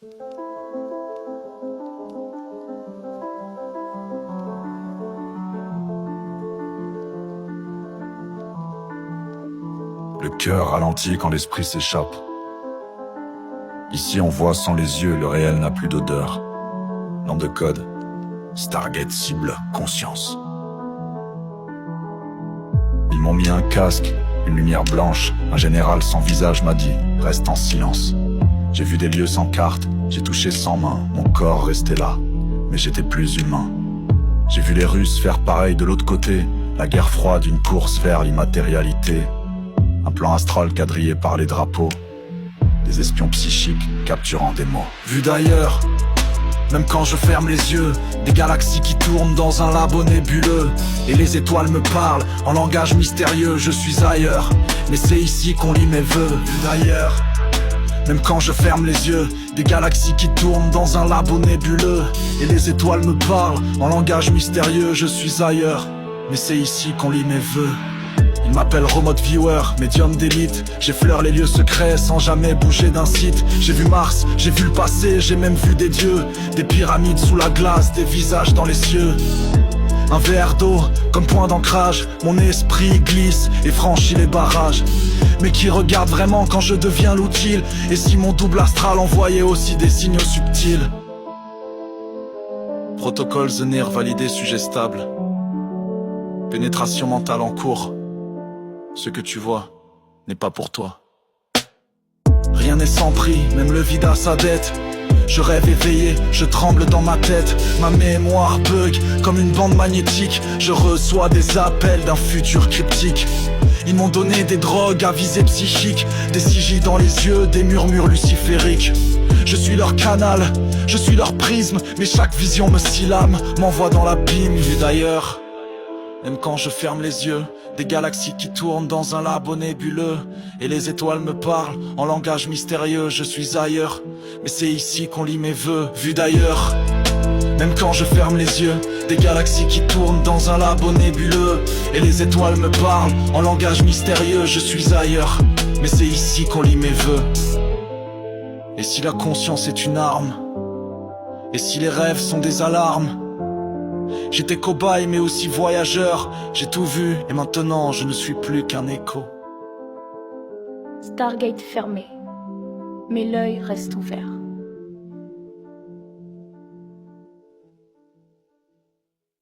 Le cœur ralentit quand l'esprit s'échappe. Ici on voit sans les yeux, le réel n'a plus d'odeur. Nom de code, Stargate cible, conscience. Ils m'ont mis un casque, une lumière blanche. Un général sans visage m'a dit, reste en silence. J'ai vu des lieux sans carte, j'ai touché sans main. Mon corps restait là, mais j'étais plus humain. J'ai vu les Russes faire pareil de l'autre côté. La guerre froide, une course vers l'immatérialité. Un plan astral quadrillé par les drapeaux. Des espions psychiques capturant des mots. Vu d'ailleurs, même quand je ferme les yeux, des galaxies qui tournent dans un labo nébuleux. Et les étoiles me parlent en langage mystérieux. Je suis ailleurs, mais c'est ici qu'on lit mes vœux. Vu d'ailleurs, même quand je ferme les yeux, des galaxies qui tournent dans un labo nébuleux. Et les étoiles me parlent en langage mystérieux. Je suis ailleurs, mais c'est ici qu'on lit mes vœux. Ils m'appellent remote viewer, médium d'élite. J'effleure les lieux secrets sans jamais bouger d'un site. J'ai vu Mars, j'ai vu le passé, j'ai même vu des dieux. Des pyramides sous la glace, des visages dans les cieux. Un verre d'eau, comme point d'ancrage. Mon esprit glisse et franchit les barrages. Mais qui regarde vraiment quand je deviens l'utile? Et si mon double astral envoyait aussi des signaux subtils? Protocole Zenir validé, sujet stable. Pénétration mentale en cours. Ce que tu vois n'est pas pour toi. Rien n'est sans prix, même le vide a sa dette. Je rêve éveillé, je tremble dans ma tête. Ma mémoire bug comme une bande magnétique. Je reçois des appels d'un futur cryptique. Ils m'ont donné des drogues à visée psychique. Des sigils dans les yeux, des murmures lucifériques. Je suis leur canal, je suis leur prisme. Mais chaque vision me syllame, m'envoie dans l'abîme. Vu d'ailleurs, même quand je ferme les yeux, des galaxies qui tournent dans un labo nébuleux. Et les étoiles me parlent en langage mystérieux. Je suis ailleurs, mais c'est ici qu'on lit mes vœux. Vu d'ailleurs, même quand je ferme les yeux, des galaxies qui tournent dans un labo nébuleux. Et les étoiles me parlent en langage mystérieux. Je suis ailleurs, mais c'est ici qu'on lit mes vœux. Et si la conscience est une arme? Et si les rêves sont des alarmes? J'étais cobaye mais aussi voyageur. J'ai tout vu et maintenant je ne suis plus qu'un écho. Stargate fermé, mais l'œil reste ouvert.